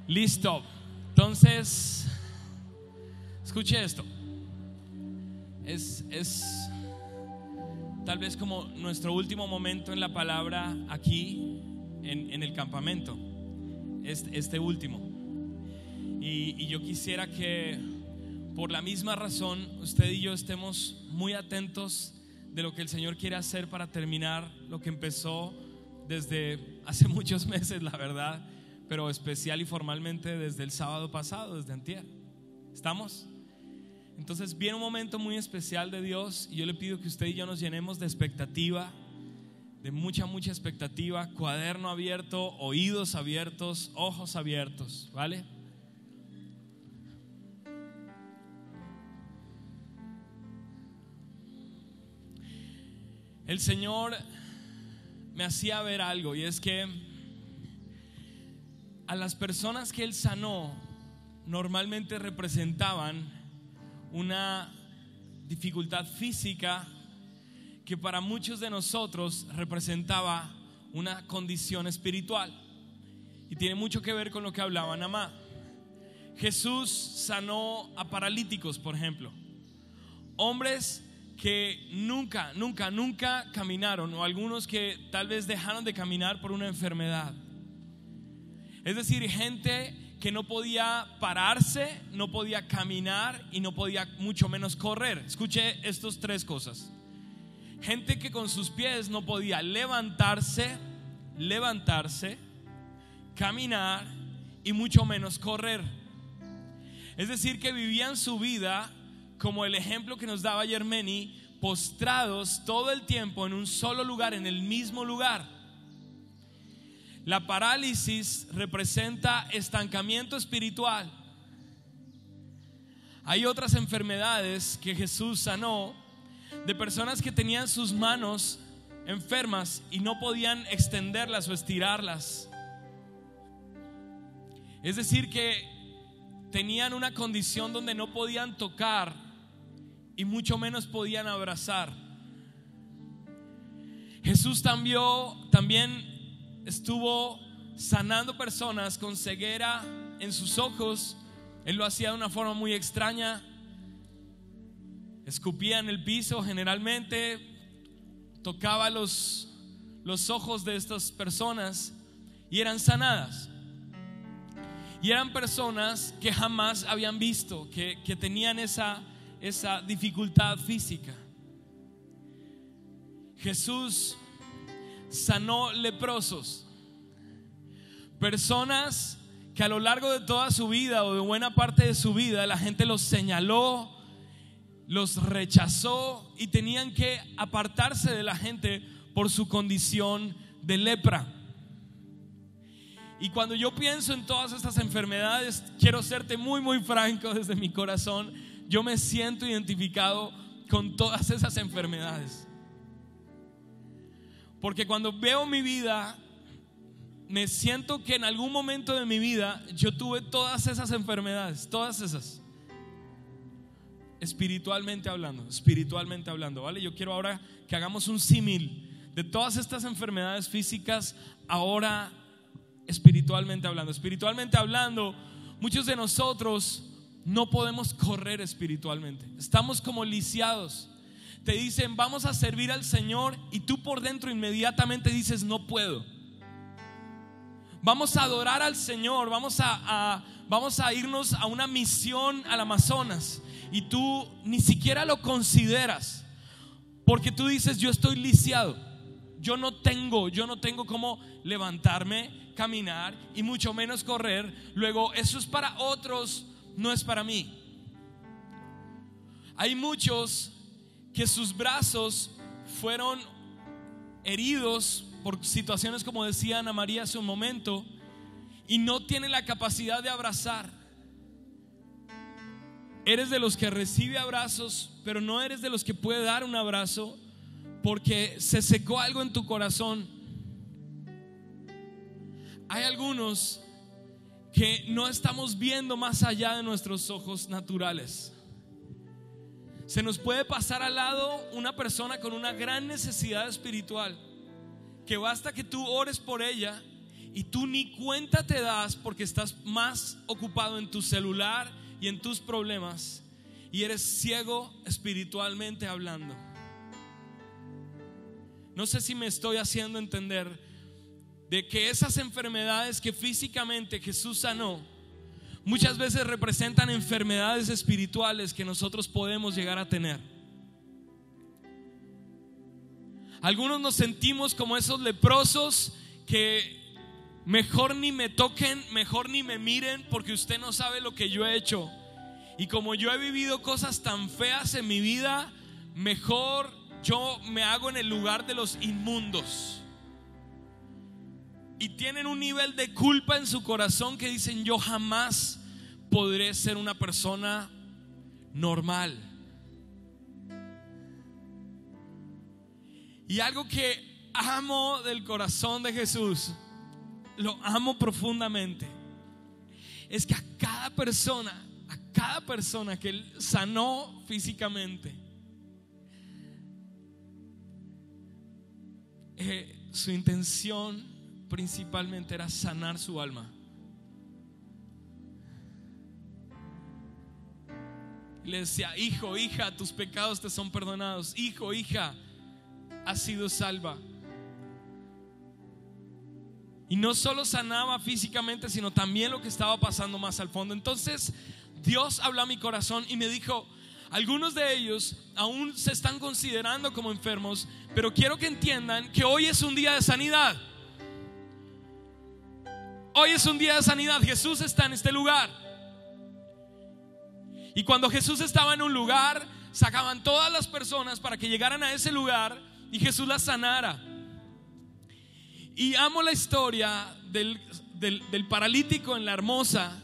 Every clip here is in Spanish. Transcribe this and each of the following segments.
Listo. Entonces, escuche esto. Es tal vez como nuestro último momento en la palabra aquí en el campamento. Este último. Y yo quisiera que por la misma razón usted y yo estemos muy atentos de lo que el Señor quiere hacer para terminar lo que empezó desde hace muchos meses, la verdad, pero especial y formalmente desde el sábado pasado, desde antier. ¿Estamos? Entonces viene un momento muy especial de Dios y yo le pido que usted y yo nos llenemos de expectativa, de mucha expectativa, cuaderno abierto, oídos abiertos, ojos abiertos, ¿vale? El Señor me hacía ver algo, y es que a las personas que Él sanó normalmente representaban una dificultad física que para muchos de nosotros representaba una condición espiritual, y tiene mucho que ver con lo que hablaba Namá. Jesús sanó a paralíticos, por ejemplo, hombres que nunca caminaron, o algunos que tal vez dejaron de caminar por una enfermedad. Es decir, gente que no podía pararse, no podía caminar y no podía mucho menos correr. Escuche estas tres cosas. Gente que con sus pies no podía levantarse, caminar y mucho menos correr. Es decir, que vivían su vida como el ejemplo que nos daba Yermeni, postrados todo el tiempo en un solo lugar, en el mismo lugar. La parálisis representa estancamiento espiritual. Hay otras enfermedades que Jesús sanó de personas que tenían sus manos enfermas y no podían extenderlas o estirarlas. Es decir, que tenían una condición donde no podían tocar y mucho menos podían abrazar. Jesús también estuvo sanando personas con ceguera en sus ojos. Él lo hacía de una forma muy extraña. Escupía en el piso generalmente, tocaba los ojos de estas personas y eran sanadas. Y eran personas que jamás habían visto, que tenían esa dificultad física. Jesús sanó leprosos, personas que a lo largo de toda su vida o de buena parte de su vida la gente los señaló, los rechazó y tenían que apartarse de la gente por su condición de lepra. Y cuando yo pienso en todas estas enfermedades, quiero serte muy franco desde mi corazón, yo me siento identificado con todas esas enfermedades. Porque cuando veo mi vida, me siento que en algún momento de mi vida yo tuve todas esas enfermedades, todas esas. Espiritualmente hablando, ¿vale? Yo quiero ahora que hagamos un símil de todas estas enfermedades físicas, ahora espiritualmente hablando, muchos de nosotros no podemos correr espiritualmente. Estamos como lisiados. Te dicen vamos a servir al Señor y tú por dentro inmediatamente dices no puedo. Vamos a adorar al Señor, vamos a irnos a una misión al Amazonas y tú ni siquiera lo consideras, porque tú dices yo estoy lisiado, yo no tengo cómo levantarme, caminar y mucho menos correr. Luego eso es para otros, no es para mí. Hay muchos que sus brazos fueron heridos por situaciones como decía Ana María hace un momento y no tienen la capacidad de abrazar. Eres de los que recibe abrazos, pero no eres de los que puede dar un abrazo porque se secó algo en tu corazón. Hay algunos que no estamos viendo más allá de nuestros ojos naturales. Se nos puede pasar al lado una persona con una gran necesidad espiritual, que basta que tú ores por ella y tú ni cuenta te das porque estás más ocupado en tu celular y en tus problemas y eres ciego espiritualmente hablando. No sé si me estoy haciendo entender de que esas enfermedades que físicamente Jesús sanó muchas veces representan enfermedades espirituales que nosotros podemos llegar a tener. Algunos nos sentimos como esos leprosos que mejor ni me toquen, mejor ni me miren, porque usted no sabe lo que yo he hecho. Y como yo he vivido cosas tan feas en mi vida, mejor yo me hago en el lugar de los inmundos. Y tienen un nivel de culpa en su corazón que dicen: yo jamás podré ser una persona normal. Y algo que amo del corazón de Jesús, lo amo profundamente, es que a cada persona que Él sanó físicamente, su intención principalmente era sanar su alma. Le decía: hijo, hija, tus pecados te son perdonados. Hijo, hija, has sido salva. Y no solo sanaba físicamente, sino también lo que estaba pasando más al fondo. Entonces Dios habló a mi corazón y me dijo: algunos de ellos aún se están considerando como enfermos, pero quiero que entiendan que hoy es un día de sanidad. Hoy es un día de sanidad. Jesús está en este lugar. Y cuando Jesús estaba en un lugar, sacaban todas las personas para que llegaran a ese lugar y Jesús las sanara. Y amo la historia del paralítico en La Hermosa,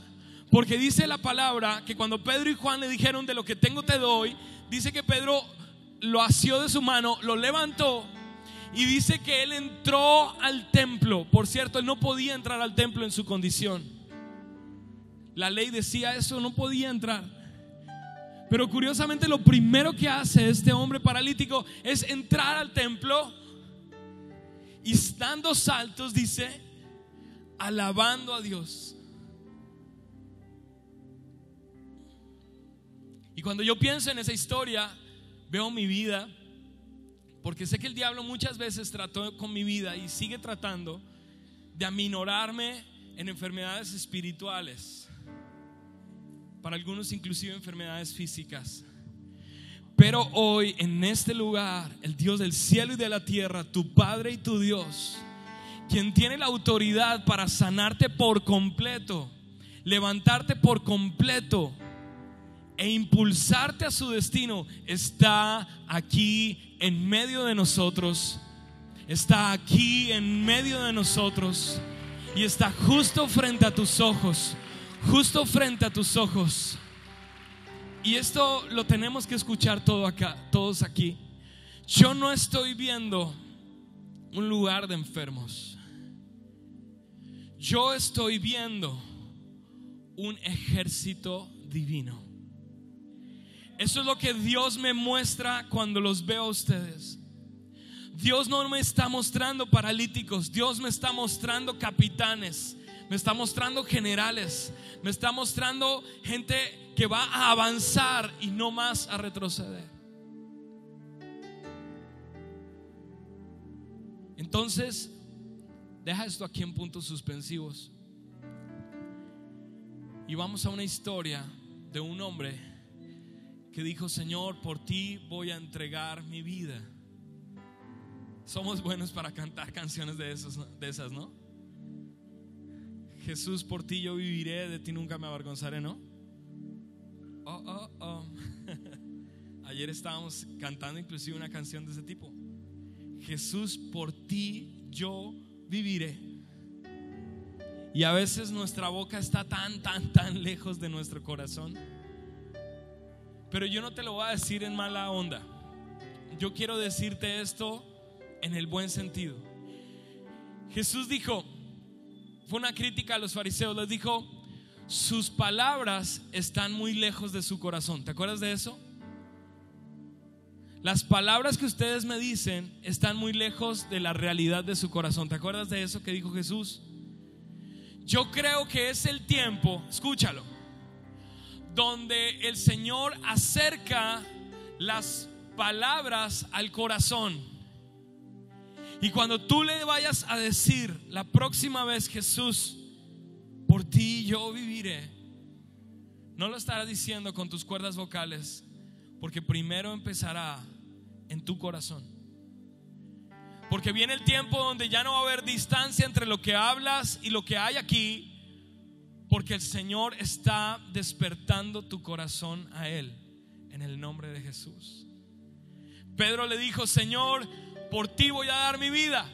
porque dice la palabra que cuando Pedro y Juan le dijeron: de lo que tengo te doy, dice que Pedro lo asió de su mano, lo levantó, y dice que él entró al templo. Por cierto, él no podía entrar al templo en su condición. La ley decía eso, no podía entrar. Pero curiosamente lo primero que hace este hombre paralítico es entrar al templo y dando saltos, dice, alabando a Dios. Y cuando yo pienso en esa historia, veo mi vida, porque sé que el diablo muchas veces trató con mi vida y sigue tratando de aminorarme en enfermedades espirituales, para algunos inclusive enfermedades físicas. Pero hoy en este lugar, el Dios del cielo y de la tierra, tu Padre y tu Dios, quien tiene la autoridad para sanarte por completo, levantarte por completo e impulsarte a su destino, está aquí en medio de nosotros. Está aquí en medio de nosotros y está justo frente a tus ojos. Justo frente a tus ojos. Y esto lo tenemos que escuchar todos aquí. Yo no estoy viendo un lugar de enfermos. Yo estoy viendo un ejército divino. Eso es lo que Dios me muestra cuando los veo a ustedes. Dios no me está mostrando paralíticos. Dios me está mostrando capitanes. Me está mostrando generales. Me está mostrando gente que va a avanzar y no más a retroceder. Entonces, deja esto aquí en puntos suspensivos y vamos a una historia de un hombre que dijo: Señor, por ti voy a entregar mi vida. Somos buenos para cantar canciones de esas, ¿no? Jesús, por ti yo viviré, de ti nunca me avergonzaré, ¿no? Ayer estábamos cantando inclusive una canción de ese tipo. Jesús, por ti yo viviré. Y a veces nuestra boca está tan lejos de nuestro corazón. Pero yo no te lo voy a decir en mala onda. Yo quiero decirte esto en el buen sentido. Jesús dijo, fue una crítica a los fariseos, les dijo: sus palabras están muy lejos de su corazón. ¿Te acuerdas de eso? Las palabras que ustedes me dicen están muy lejos de la realidad de su corazón. ¿Te acuerdas de eso que dijo Jesús? Yo creo que es el tiempo, escúchalo, donde el Señor acerca las palabras al corazón. Y cuando tú le vayas a decir la próxima vez: Jesús, por ti yo viviré, no lo estarás diciendo con tus cuerdas vocales, porque primero empezará en tu corazón. Porque viene el tiempo donde ya no va a haber distancia entre lo que hablas y lo que hay aquí, porque el Señor está despertando tu corazón a Él, en el nombre de Jesús. Pedro le dijo: Señor, por ti voy a dar mi vida.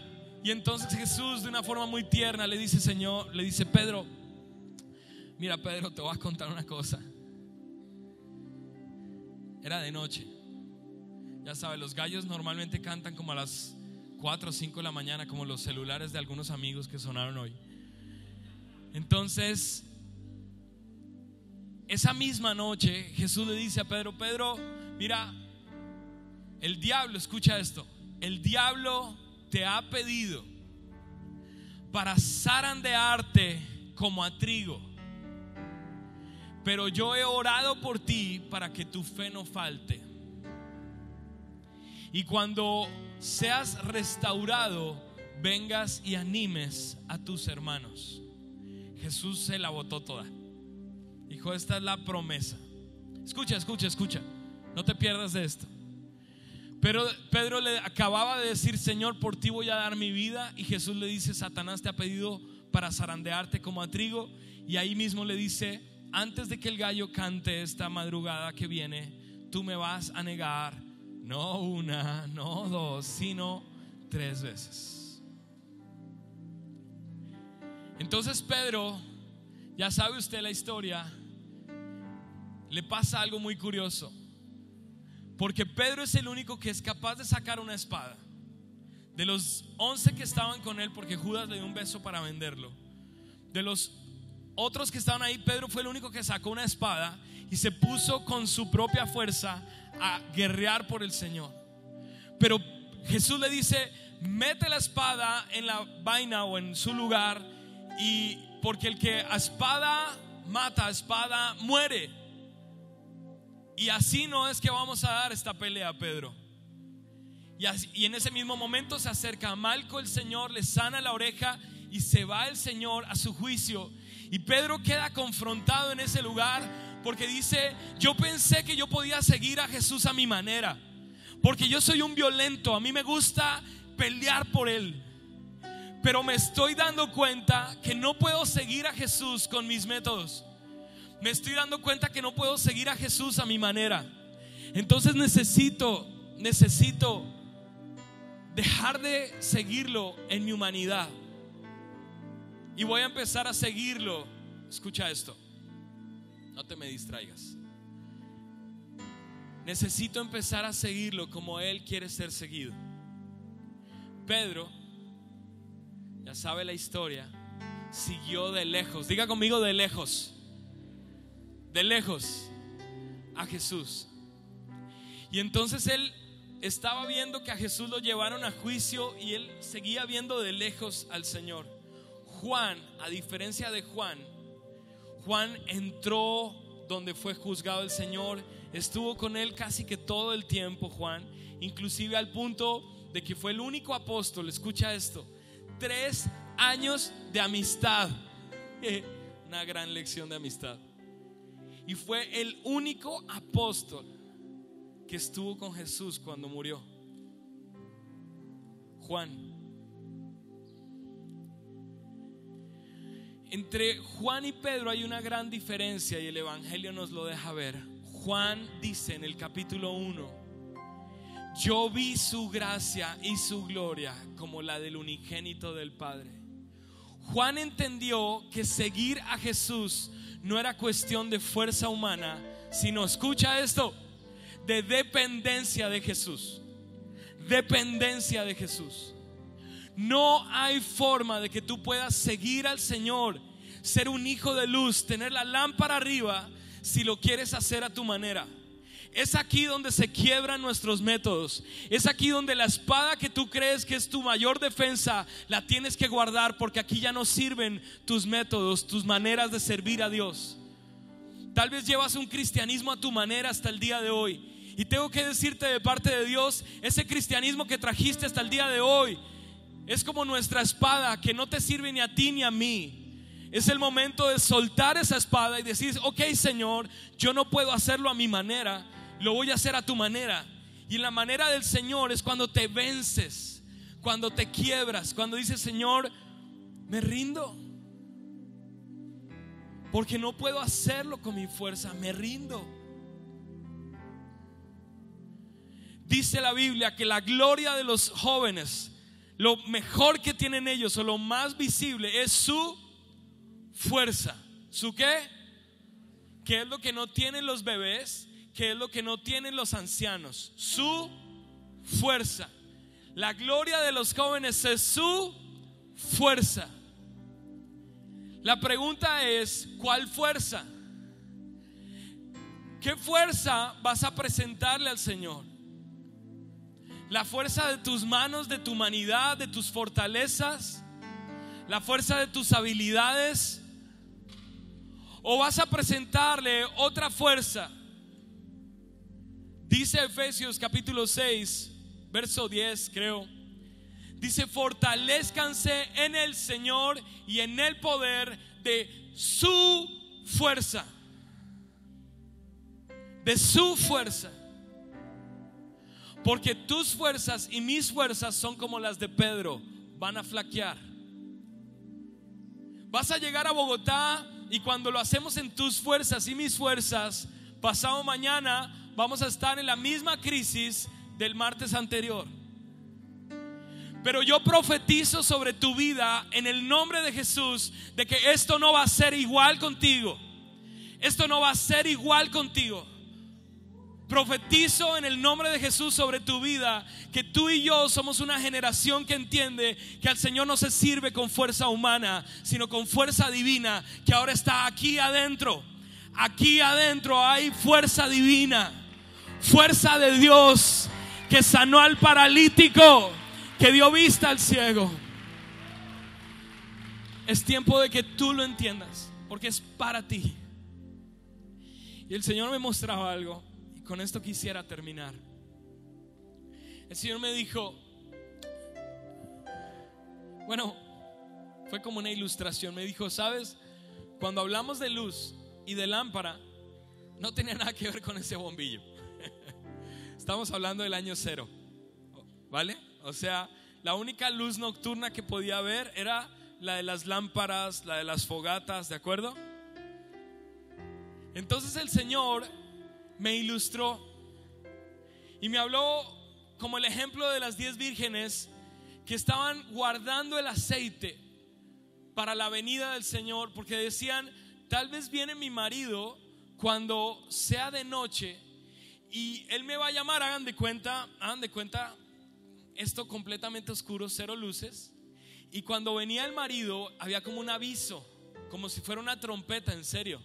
Y entonces Jesús, de una forma muy tierna, le dice: Señor, le dice: Pedro, mira, Pedro, te voy a contar una cosa. Era de noche. Ya sabes, los gallos normalmente cantan como a las 4 o 5 de la mañana, como los celulares de algunos amigos que sonaron hoy. Entonces, esa misma noche Jesús le dice a Pedro: Pedro, mira, el diablo, escucha esto, el diablo te ha pedido para zarandearte como a trigo, pero yo he orado por ti para que tu fe no falte. Y cuando seas restaurado, vengas y animes a tus hermanos. Jesús se la botó toda. Dijo: esta es la promesa. Escucha, escucha, escucha. No te pierdas de esto. Pero Pedro le acababa de decir: Señor, por ti voy a dar mi vida. Y Jesús le dice: Satanás te ha pedido para zarandearte como a trigo. Y ahí mismo le dice: antes de que el gallo cante esta madrugada que viene, tú me vas a negar, no una, no dos, sino 3 veces. Entonces Pedro, ya sabe usted la historia, le pasa algo muy curioso, porque Pedro es el único que es capaz de sacar una espada. De los 11 que estaban con él, porque Judas le dio un beso para venderlo, de los otros que estaban ahí, Pedro fue el único que sacó una espada y se puso con su propia fuerza a guerrear por el Señor. Pero Jesús le dice: mete la espada en la vaina o en su lugar, y porque el que a espada mata, a espada muere. Y así no es que vamos a dar esta pelea, Pedro. Y en ese mismo momento se acerca a Malco el Señor, le sana la oreja y se va el Señor a su juicio. Y Pedro queda confrontado en ese lugar, porque dice: yo pensé que yo podía seguir a Jesús a mi manera, porque yo soy un violento, a mí me gusta pelear por Él. Pero me estoy dando cuenta que no puedo seguir a Jesús con mis métodos. Me estoy dando cuenta que no puedo seguir a Jesús a mi manera. Entonces necesito dejar de seguirlo en mi humanidad, y voy a empezar a seguirlo. Escucha esto, no te me distraigas. Necesito empezar a seguirlo como Él quiere ser seguido. Pedro, ya sabe la historia, siguió de lejos, diga conmigo, de lejos a Jesús. Y entonces él estaba viendo que a Jesús lo llevaron a juicio, y él seguía viendo de lejos al Señor. Juan, a diferencia de Juan entró donde fue juzgado el Señor, estuvo con él casi que todo el tiempo. Juan, inclusive al punto de que fue el único apóstol, escucha esto, 3 años de amistad, una gran lección de amistad. Y fue el único apóstol que estuvo con Jesús cuando murió. Juan. Entre Juan y Pedro hay una gran diferencia, y el Evangelio nos lo deja ver. Juan dice en el capítulo 1: yo vi su gracia y su gloria como la del unigénito del Padre. Juan entendió que seguir a Jesús no era cuestión de fuerza humana, sino, escucha esto, de dependencia de Jesús. Dependencia de Jesús. No hay forma de que tú puedas seguir al Señor, ser un hijo de luz, tener la lámpara arriba, si lo quieres hacer a tu manera. Es aquí donde se quiebran nuestros métodos. Es aquí donde la espada que tú crees que es tu mayor defensa la tienes que guardar, porque aquí ya no sirven tus métodos, tus maneras de servir a Dios. Tal vez llevas un cristianismo a tu manera hasta el día de hoy, y tengo que decirte de parte de Dios, ese cristianismo que trajiste hasta el día de hoy es como nuestra espada que no te sirve ni a ti ni a mí. Es el momento de soltar esa espada y decir: ok, Señor, yo no puedo hacerlo a mi manera, lo voy a hacer a tu manera. Y la manera del Señor es cuando te vences, cuando te quiebras, cuando dices: Señor, me rindo, porque no puedo hacerlo con mi fuerza, me rindo. Dice la Biblia que la gloria de los jóvenes, lo mejor que tienen ellos, o lo más visible, es su fuerza. ¿Su qué? ¿Qué es lo que no tienen los bebés? ¿Qué es lo que no tienen los ancianos? Su fuerza. La gloria de los jóvenes es su fuerza. La pregunta es: ¿cuál fuerza? ¿Qué fuerza vas a presentarle al Señor? ¿La fuerza de tus manos, de tu humanidad, de tus fortalezas? ¿La fuerza de tus habilidades? ¿O vas a presentarle otra fuerza? Dice Efesios capítulo 6, verso 10, creo. Dice: fortalezcanse en el Señor y en el poder de su fuerza. De su fuerza. Porque tus fuerzas y mis fuerzas son como las de Pedro, van a flaquear. Vas a llegar a Bogotá, y cuando lo hacemos en tus fuerzas y mis fuerzas, pasado mañana vamos a estar en la misma crisis del martes anterior. Pero yo profetizo sobre tu vida en el nombre de Jesús, de que esto no va a ser igual contigo. Esto no va a ser igual contigo. Profetizo en el nombre de Jesús sobre tu vida, que tú y yo somos una generación que entiende que al Señor no se sirve con fuerza humana, sino con fuerza divina, que ahora está aquí adentro. Aquí adentro hay fuerza divina, fuerza de Dios, que sanó al paralítico, que dio vista al ciego. Es tiempo de que tú lo entiendas, porque es para ti. Y el Señor me mostraba algo, y con esto quisiera terminar. El Señor me dijo, bueno, fue como una ilustración. Me dijo: ¿sabes? Cuando hablamos de luz y de lámpara, no tenía nada que ver con ese bombillo. Estamos hablando del año 0, ¿vale? O sea, la única luz nocturna que podía haber era la de las lámparas, la de las fogatas, ¿de acuerdo? Entonces el Señor me ilustró y me habló como el ejemplo de las 10 vírgenes que estaban guardando el aceite para la venida del Señor, porque decían: tal vez viene mi marido cuando sea de noche y él me va a llamar. Hagan de cuenta esto completamente oscuro, 0 luces. Y cuando venía el marido había como un aviso, como si fuera una trompeta, en serio.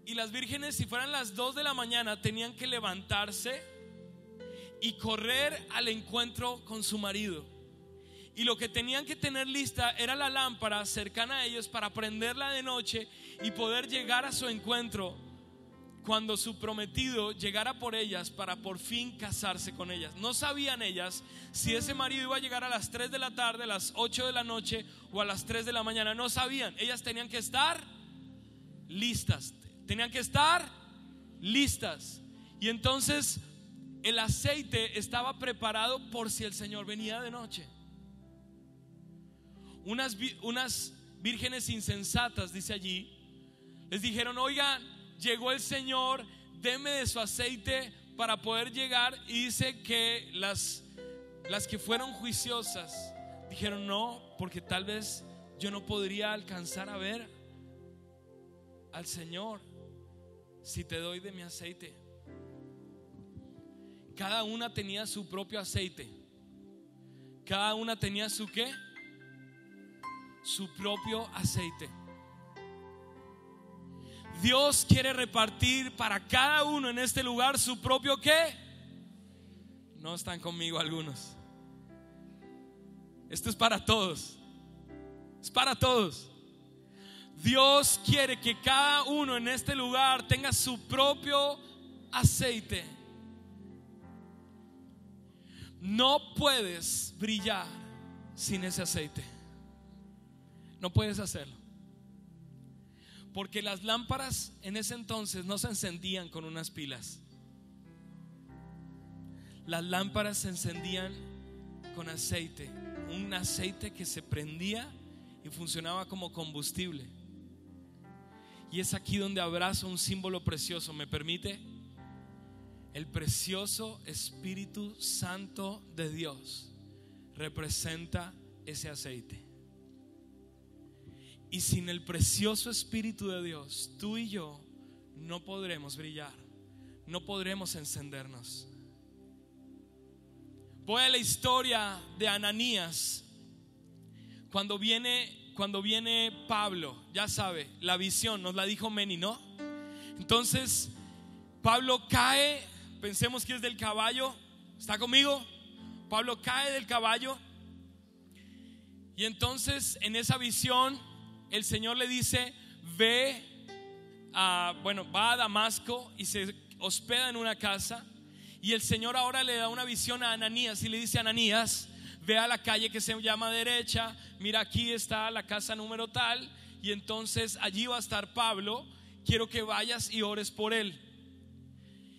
Y las vírgenes, si fueran las 2 de la mañana, tenían que levantarse y correr al encuentro con su marido. Y lo que tenían que tener lista era la lámpara cercana a ellos para prenderla de noche y poder llegar a su encuentro cuando su prometido llegara por ellas, para por fin casarse con ellas. No sabían ellas si ese marido iba a llegar a las 3 de la tarde, a las 8 de la noche o a las 3 de la mañana. No sabían. Ellas tenían que estar listas. Tenían que estar listas. Y entonces el aceite estaba preparado por si el Señor venía de noche. Unas vírgenes insensatas, dice allí, les dijeron: oigan, llegó el Señor, deme de su aceite para poder llegar. Y dice que las que fueron juiciosas dijeron: no, porque tal vez yo no podría alcanzar a ver al Señor si te doy de mi aceite. Cada una tenía su propio aceite. Cada una tenía su ¿qué? Su propio aceite. Dios quiere repartir para cada uno en este lugar su propio ¿qué? No están conmigo algunos. Esto es para todos. Es para todos. Dios quiere que cada uno en este lugar tenga su propio aceite. No puedes brillar sin ese aceite. No puedes hacerlo. Porque las lámparas en ese entonces no se encendían con unas pilas. Las lámparas se encendían con aceite. Un aceite que se prendía y funcionaba como combustible. Y es aquí donde abrazo un símbolo precioso. ¿Me permite? El precioso Espíritu Santo de Dios representa ese aceite. Y sin el precioso Espíritu de Dios, tú y yo no podremos brillar, no podremos encendernos. Voy a la historia de Ananías. Cuando viene Pablo, ya sabe, la visión nos la dijo Meni, ¿no? Entonces Pablo cae, pensemos que es del caballo. ¿Está conmigo? Pablo cae del caballo. Y entonces en esa visión el Señor le dice: va a Damasco y se hospeda en una casa. Y el Señor ahora le da una visión a Ananías y le dice: Ananías, ve a la calle que se llama derecha, mira, aquí está la casa número tal, y entonces allí va a estar Pablo, quiero que vayas y ores por él.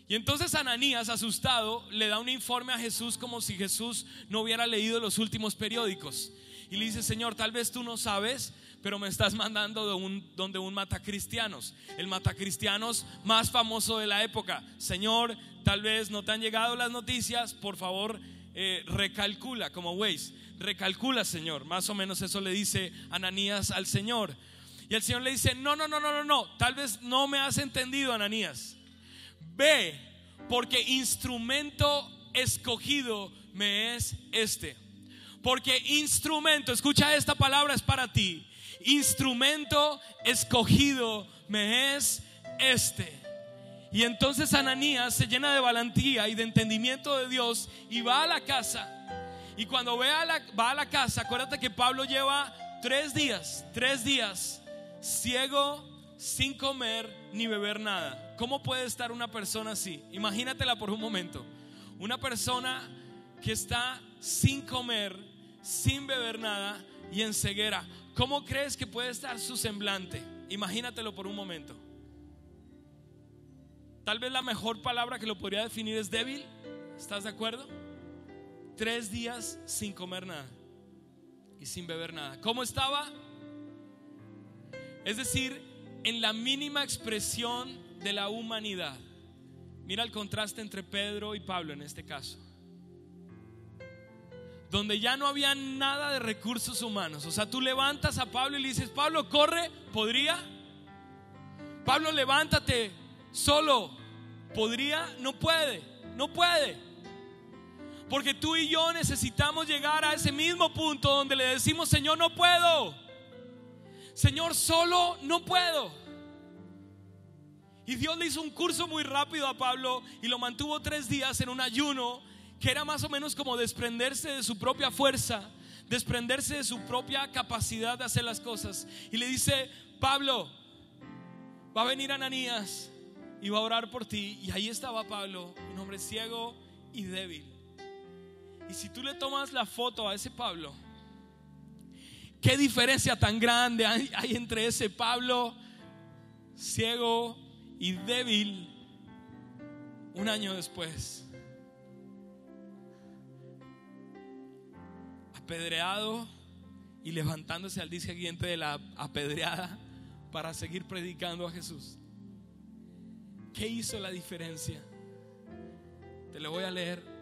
Y entonces Ananías, asustado, le da un informe a Jesús como si Jesús no hubiera leído los últimos periódicos. Y le dice: Señor, tal vez tú no sabes, pero me estás mandando donde un matacristianos, el matacristianos más famoso de la época. Señor, tal vez no te han llegado las noticias, por favor recalcula, como Waze, recalcula, Señor. Más o menos eso le dice Ananías al Señor. Y el Señor le dice: no, tal vez no me has entendido, Ananías. Ve, porque instrumento escogido me es este. Porque instrumento, escucha esta palabra, es para ti. Instrumento escogido me es este. Y entonces Ananías se llena de valentía y de entendimiento de Dios y va a la casa. Y cuando va a la casa, acuérdate que Pablo lleva 3 días ciego, sin comer ni beber nada. ¿Cómo puede estar una persona así? Imagínatela por un momento. Una persona que está sin comer, sin beber nada y en ceguera. ¿Cómo crees que puede estar su semblante? Imagínatelo por un momento. Tal vez la mejor palabra que lo podría definir es débil. ¿Estás de acuerdo? 3 días sin comer nada y sin beber nada. ¿Cómo estaba? Es decir, en la mínima expresión de la humanidad. Mira el contraste entre Pedro y Pablo en este caso, donde ya no había nada de recursos humanos. O sea, tú levantas a Pablo y le dices: Pablo, corre, ¿podría? Pablo, levántate, solo, ¿podría? No puede. Porque tú y yo necesitamos llegar a ese mismo punto donde le decimos: Señor, no puedo. Señor, solo no puedo. Y Dios le hizo un curso muy rápido a Pablo y lo mantuvo 3 días en un ayuno, que era más o menos como desprenderse de su propia fuerza, desprenderse de su propia capacidad de hacer las cosas. Y le dice: Pablo, va a venir Ananías y va a orar por ti. Y ahí estaba Pablo, un hombre ciego y débil. Y si tú le tomas la foto a ese Pablo, qué diferencia tan grande hay entre ese Pablo ciego y débil un año después, apedreado y levantándose al día siguiente de la apedreada para seguir predicando a Jesús. ¿Qué hizo la diferencia? Te lo voy a leer.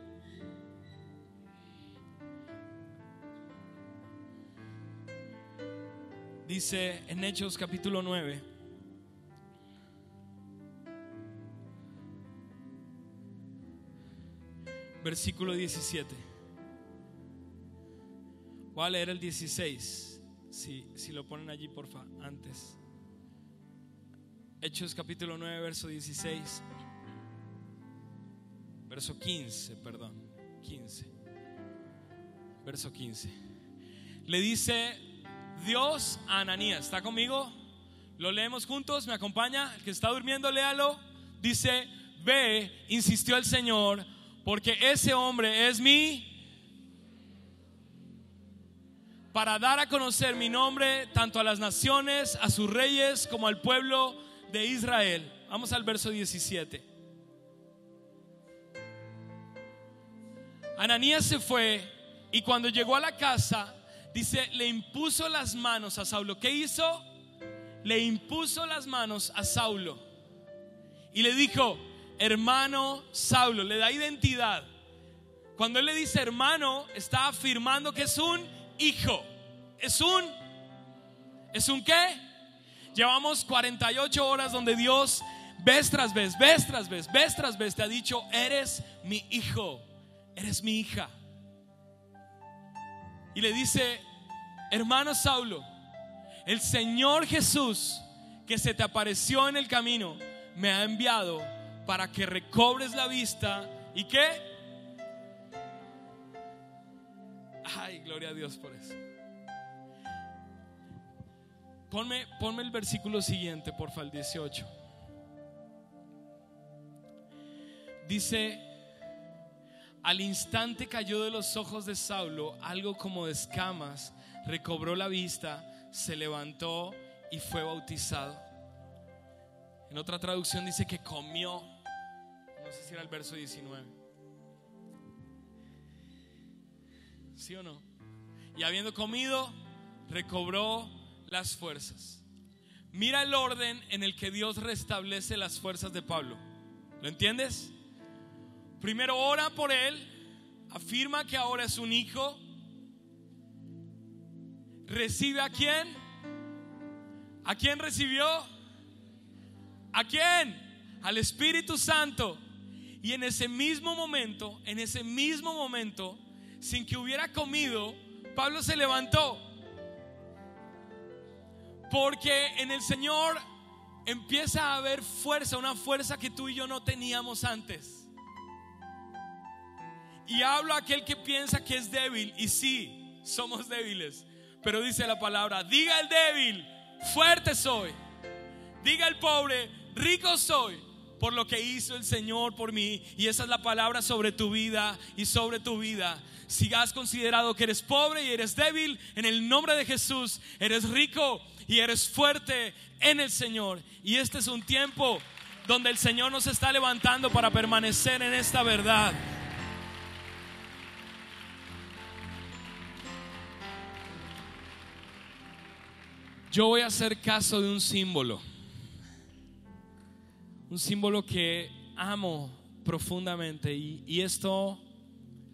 Dice en Hechos capítulo 9, versículo 17. Voy a leer el 16. Si lo ponen allí, porfa, antes. Hechos capítulo 9, verso 16. Verso 15, perdón. 15. Verso 15. Le dice Dios a Ananías. ¿Está conmigo? Lo leemos juntos, ¿me acompaña? El que está durmiendo, léalo. Dice: ve, insistió el Señor, porque ese hombre es mi, para dar a conocer mi nombre tanto a las naciones, a sus reyes, como al pueblo de Israel. Vamos al verso 17. Ananías se fue y cuando llegó a la casa, dice, le impuso las manos a Saulo. ¿Qué hizo? Le impuso las manos a Saulo y le dijo: hermano Saulo. Le da identidad. Cuando él le dice hermano, está afirmando que es un hijo. ¿Es un qué? Llevamos 48 horas donde Dios vez tras vez te ha dicho: eres mi hijo, eres mi hija. Y le dice: hermano Saulo, el Señor Jesús, que se te apareció en el camino, me ha enviado para que recobres la vista. ¿Y qué? Ay, gloria a Dios por eso. Ponme el versículo siguiente, porfa, el 18. Dice: al instante cayó de los ojos de Saulo algo como de escamas, recobró la vista, se levantó y fue bautizado. En otra traducción dice que comió. No sé si era el verso 19. ¿Sí o no? Y habiendo comido, recobró las fuerzas. Mira el orden en el que Dios restablece las fuerzas de Pablo. ¿Lo entiendes? Primero ora por él, afirma que ahora es un hijo. ¿Recibe a quién? ¿A quién recibió? ¿A quién? Al Espíritu Santo. Y en ese mismo momento, sin que hubiera comido, Pablo se levantó. Porque en el Señor empieza a haber fuerza, una fuerza que tú y yo no teníamos antes. Y hablo a aquel que piensa que es débil. Y sí, somos débiles. Pero dice la palabra: diga el débil, fuerte soy. Diga el pobre, rico soy, por lo que hizo el Señor por mí. Y esa es la palabra sobre tu vida y sobre tu vida. Si has considerado que eres pobre y eres débil, en el nombre de Jesús eres rico y eres fuerte en el Señor. Y este es un tiempo donde el Señor nos está levantando para permanecer en esta verdad. Yo voy a hacer caso de un símbolo que amo profundamente, y esto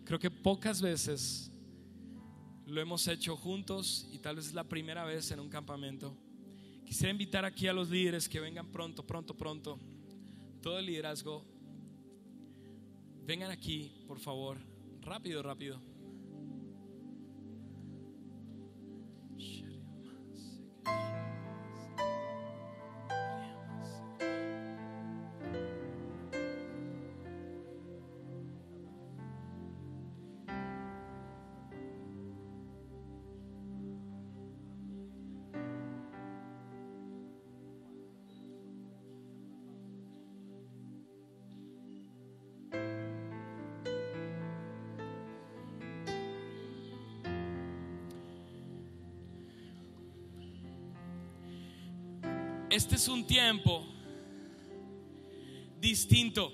creo que pocas veces lo hemos hecho juntos, y tal vez es la primera vez en un campamento. Quisiera invitar aquí a los líderes que vengan pronto. Todo el liderazgo, vengan aquí, por favor. Rápido. Este es un tiempo distinto.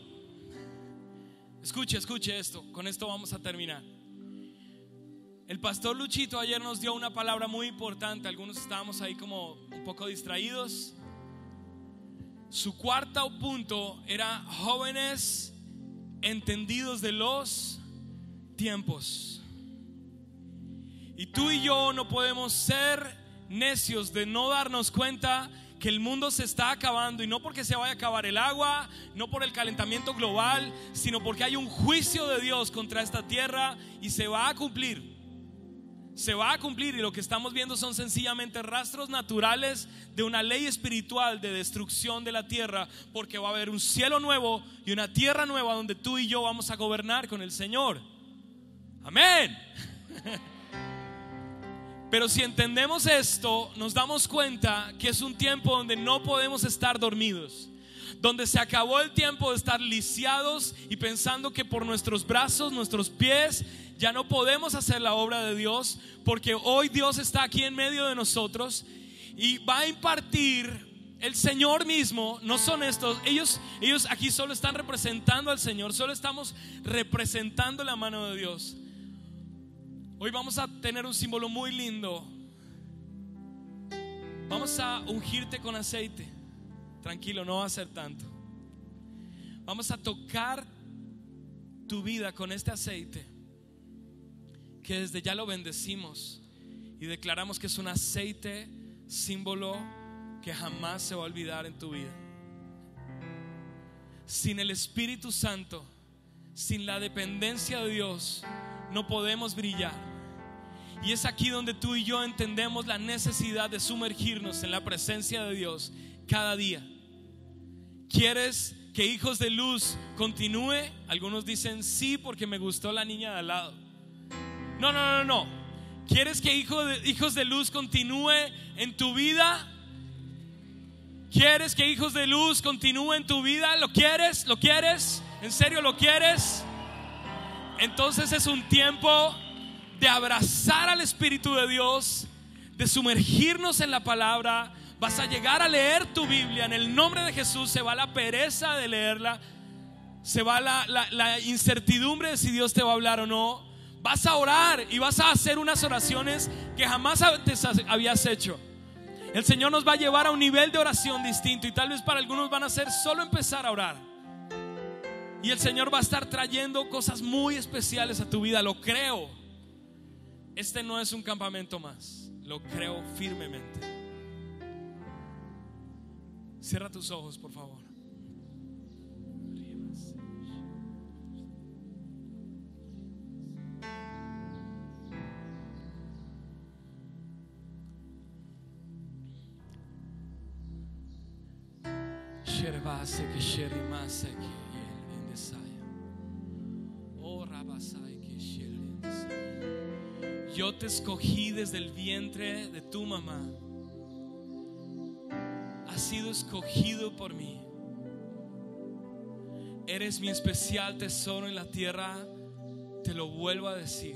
Escuche esto. Con esto vamos a terminar. El pastor Luchito ayer nos dio una palabra muy importante. Algunos estábamos ahí como un poco distraídos. Su cuarto punto era: jóvenes entendidos de los tiempos. Y tú y yo no podemos ser necios de no darnos cuenta que el mundo se está acabando, y no porque se vaya a acabar el agua, no por el calentamiento global, sino porque hay un juicio de Dios contra esta tierra y se va a cumplir. se va a cumplir, y lo que estamos viendo son sencillamente rastros naturales de una ley espiritual de destrucción de la tierra, porque va a haber un cielo nuevo y una tierra nueva donde tú y yo vamos a gobernar con el Señor. Amén. Pero si entendemos esto, nos damos cuenta que es un tiempo donde no podemos estar dormidos, donde se acabó el tiempo de estar lisiados y pensando que por nuestros brazos, nuestros pies, ya no podemos hacer la obra de Dios, porque hoy Dios está aquí en medio de nosotros y va a impartir el Señor mismo. No son estos, ellos aquí solo están representando al Señor, solo estamos representando la mano de Dios. Hoy vamos a tener un símbolo muy lindo. Vamos a ungirte con aceite. Tranquilo, no va a ser tanto. Vamos a tocar tu vida con este aceite, que desde ya lo bendecimos y declaramos que es un aceite símbolo que jamás se va a olvidar en tu vida. Sin el Espíritu Santo, sin la dependencia de Dios, no podemos brillar. Y es aquí donde tú y yo entendemos la necesidad de sumergirnos en la presencia de Dios cada día. ¿Quieres que Hijos de Luz continúe? Algunos dicen sí, porque me gustó la niña de al lado. No. ¿Quieres que Hijos de Luz continúe en tu vida? ¿Quieres que Hijos de Luz continúe en tu vida? ¿Lo quieres? ¿Lo quieres? ¿En serio lo quieres? Entonces es un tiempo de abrazar al Espíritu de Dios, de sumergirnos en la palabra. Vas a llegar a leer tu Biblia en el nombre de Jesús. Se va la pereza de leerla, se va la incertidumbre de si Dios te va a hablar o no. Vas a orar y vas a hacer unas oraciones que jamás antes habías hecho. El Señor nos va a llevar a un nivel de oración distinto, y tal vez para algunos van a ser solo empezar a orar. Y el Señor va a estar trayendo cosas muy especiales a tu vida. Lo creo. Este no es un campamento más. Lo creo firmemente. Cierra tus ojos, por favor. Yo te escogí desde el vientre de tu mamá. Has sido escogido por mí. Eres mi especial tesoro en la tierra. Te lo vuelvo a decir,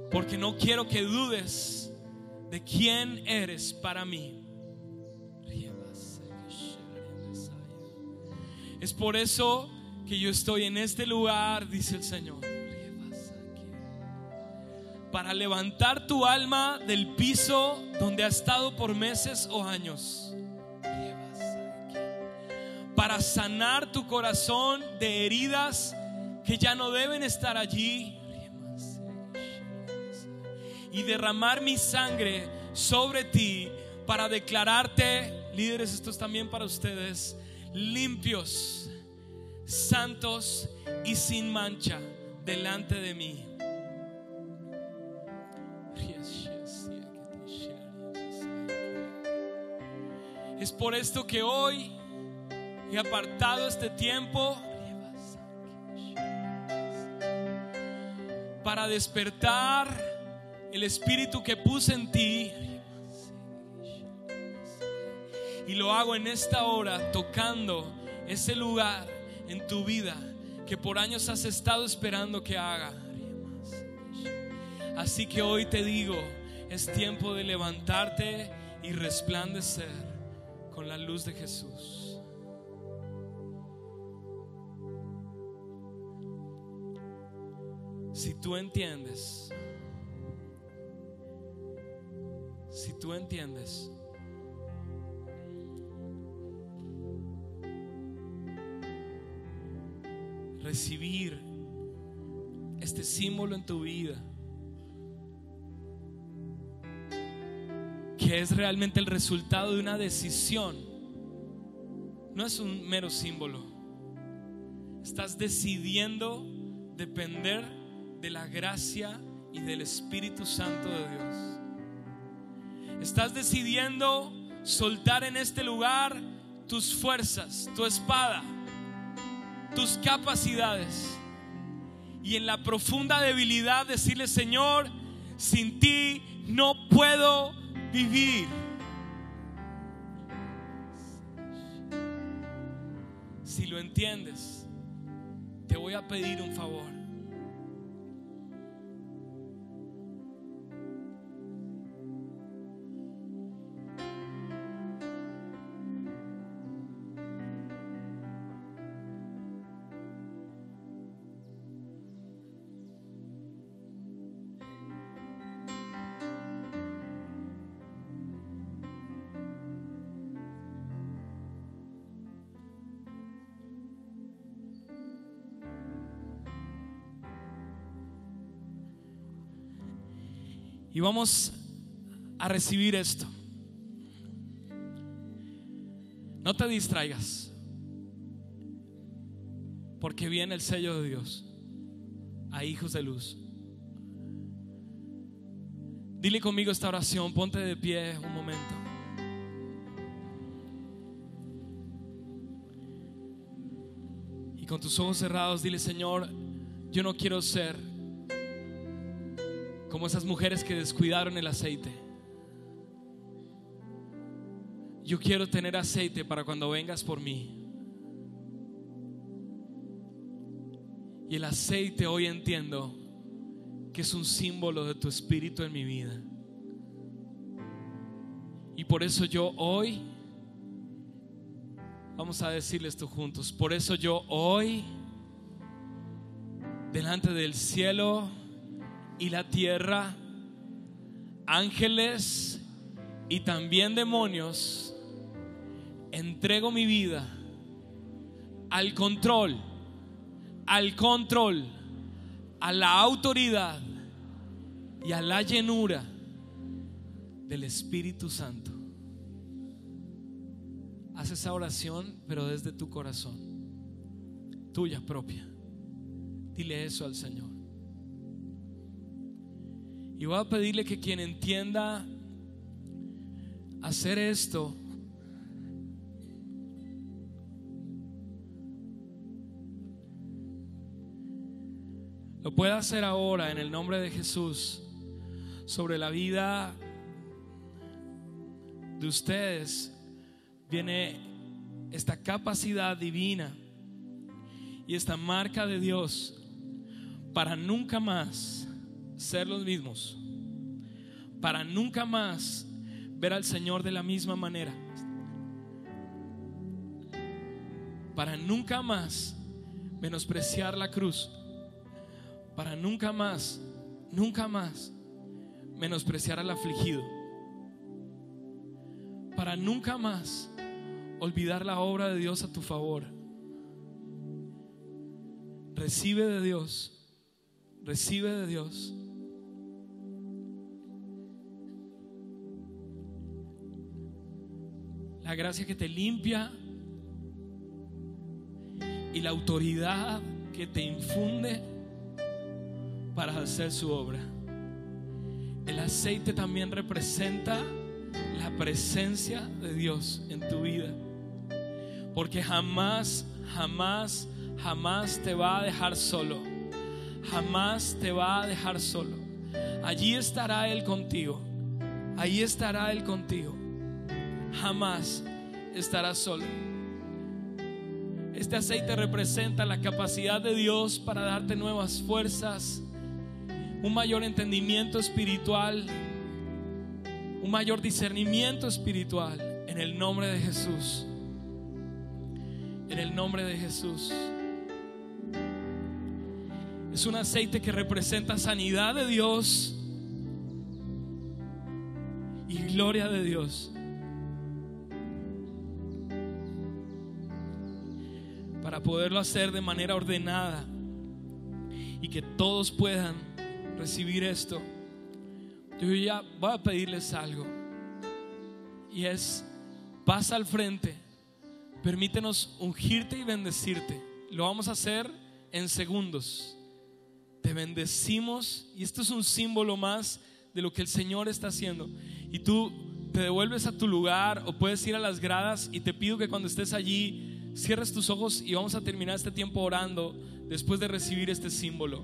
porque no quiero que dudes de quién eres para mí. Es por eso que yo estoy en este lugar, dice el Señor, para levantar tu alma del piso donde ha estado por meses o años, para sanar tu corazón de heridas que ya no deben estar allí, y derramar mi sangre sobre ti para declararte, líderes, esto es también para ustedes, limpios, santos y sin mancha delante de mí. Es por esto que hoy he apartado este tiempo para despertar el espíritu que puse en ti. Y lo hago en esta hora, tocando ese lugar en tu vida que por años has estado esperando que haga. Así que hoy te digo, es tiempo de levantarte y resplandecer con la luz de Jesús. Si tú entiendes, recibir este símbolo en tu vida, que es realmente el resultado de una decisión, no es un mero símbolo. Estás decidiendo depender de la gracia y del Espíritu Santo de Dios. Estás decidiendo soltar en este lugar tus fuerzas, tu espada, tus capacidades, y en la profunda debilidad decirle: Señor, sin ti no puedo vivir. Si lo entiendes, te voy a pedir un favor. Y vamos a recibir esto. No te distraigas, porque viene el sello de Dios a hijos de luz. Dile conmigo esta oración. Ponte de pie un momento. Y con tus ojos cerrados dile: Señor, yo no quiero ser como esas mujeres que descuidaron el aceite. Yo quiero tener aceite para cuando vengas por mí. Y el aceite hoy entiendo que es un símbolo de tu espíritu en mi vida. Y por eso yo hoy, vamos a decirle esto juntos, por eso yo hoy, delante del cielo y la tierra, ángeles y también demonios, entrego mi vida al control, a la autoridad y a la llenura del Espíritu Santo. Haz esa oración, pero desde tu corazón, tuya propia. Dile eso al Señor. Y voy a pedirle que quien entienda hacer esto, lo pueda hacer ahora en el nombre de Jesús sobre la vida de ustedes. Viene esta capacidad divina y esta marca de Dios para nunca más ser los mismos, para nunca más ver al Señor de la misma manera, para nunca más menospreciar la cruz, para nunca más menospreciar al afligido, para nunca más olvidar la obra de Dios a tu favor. Recibe de Dios, recibe de Dios. La gracia que te limpia y la autoridad que te infunde para hacer su obra. El aceite también representa la presencia de Dios en tu vida, porque jamás te va a dejar solo. Jamás te va a dejar solo. Allí estará Él contigo. Ahí estará Él contigo. Jamás estarás solo. Este aceite representa la capacidad de Dios para darte nuevas fuerzas, un mayor entendimiento espiritual, un mayor discernimiento espiritual, en el nombre de Jesús. En el nombre de Jesús. Es un aceite que representa sanidad de Dios y gloria de Dios, para poderlo hacer de manera ordenada y que todos puedan recibir esto. Yo ya voy a pedirles algo, y es: pasa al frente, permítenos ungirte y bendecirte. Lo vamos a hacer en segundos. te bendecimos. Y esto es un símbolo más de lo que el Señor está haciendo. Y tú te devuelves a tu lugar o puedes ir a las gradas, y te pido que cuando estés allí cierres tus ojos y vamos a terminar este tiempo orando después de recibir este símbolo.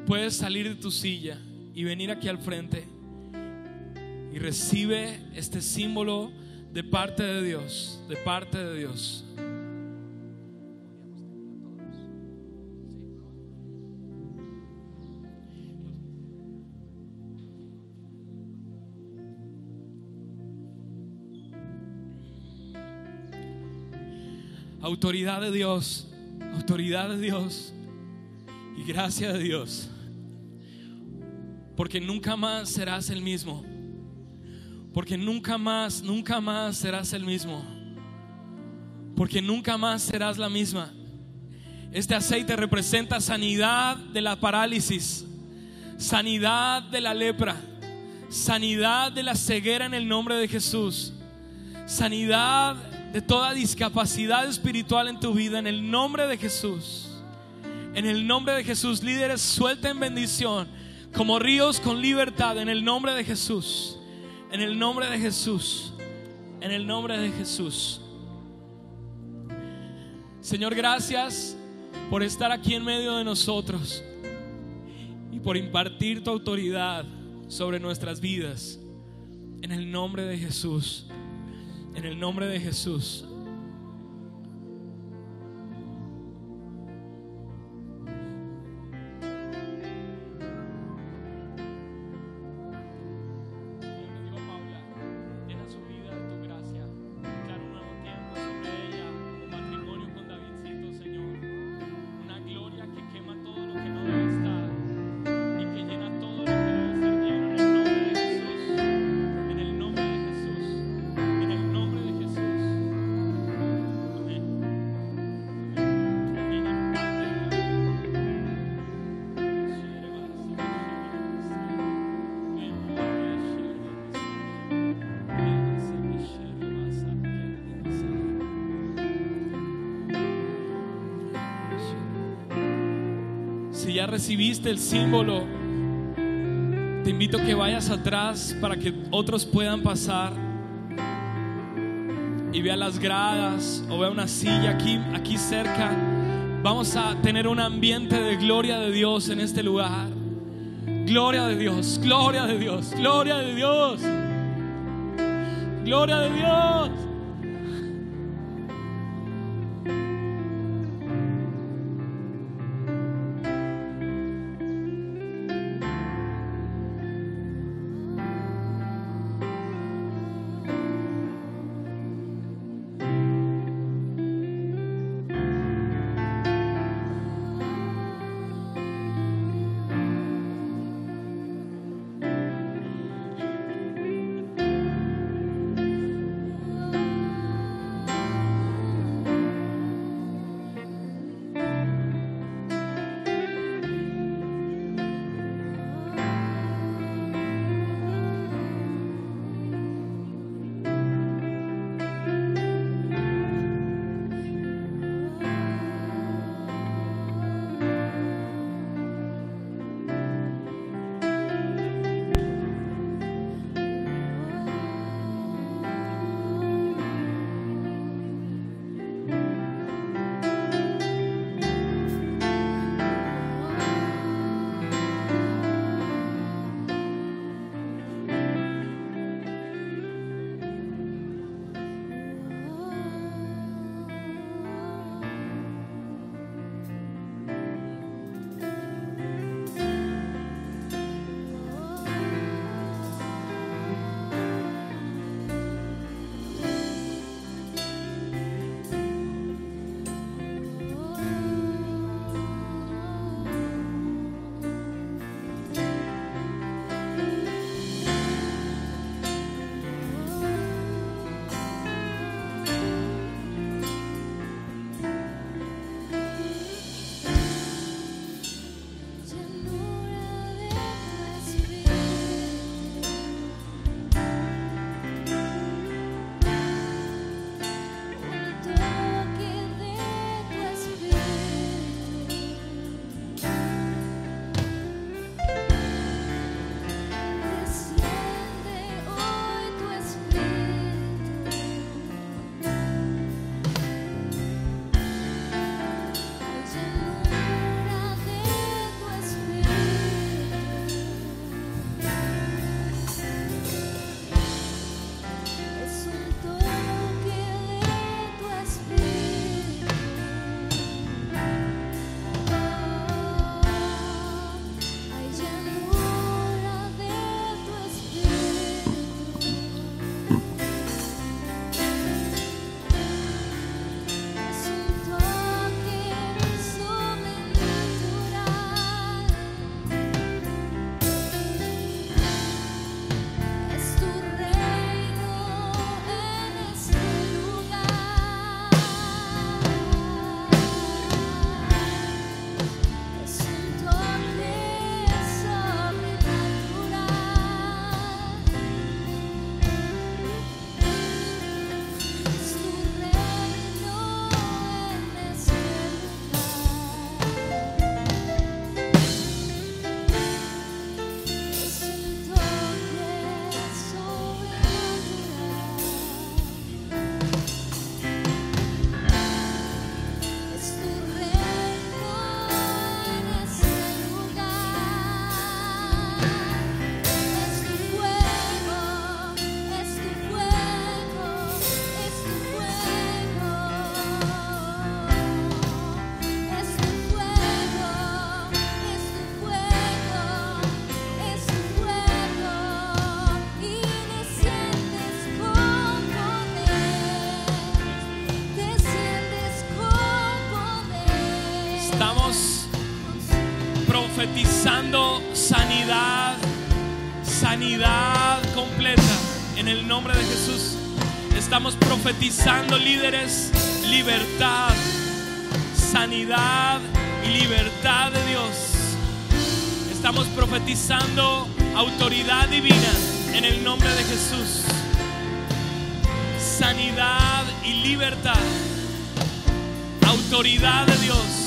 Puedes salir de tu silla y venir aquí al frente y recibe este símbolo de parte de Dios, de parte de Dios. Autoridad de Dios, autoridad de Dios y gracia de Dios, porque nunca más serás el mismo, porque nunca más serás el mismo, porque nunca más serás la misma. Este aceite representa sanidad de la parálisis, sanidad de la lepra, sanidad de la ceguera en el nombre de Jesús, sanidad de toda discapacidad espiritual en tu vida en el nombre de Jesús. En el nombre de Jesús, líderes, suelten bendición como ríos con libertad en el nombre de Jesús. En el nombre de Jesús. En el nombre de Jesús. Señor, gracias por estar aquí en medio de nosotros y por impartir tu autoridad sobre nuestras vidas. En el nombre de Jesús. En el nombre de Jesús. Si ya recibiste el símbolo, te invito a que vayas atrás para que otros puedan pasar y vea las gradas o vea una silla aquí cerca. Vamos a tener un ambiente de gloria de Dios en este lugar. Gloria de Dios, gloria de Dios, gloria de Dios, gloria de Dios. profetizando sanidad, sanidad completa en el nombre de Jesús. Estamos profetizando, líderes, libertad, sanidad y libertad de Dios. Estamos profetizando autoridad divina en el nombre de Jesús. Sanidad y libertad, autoridad de Dios.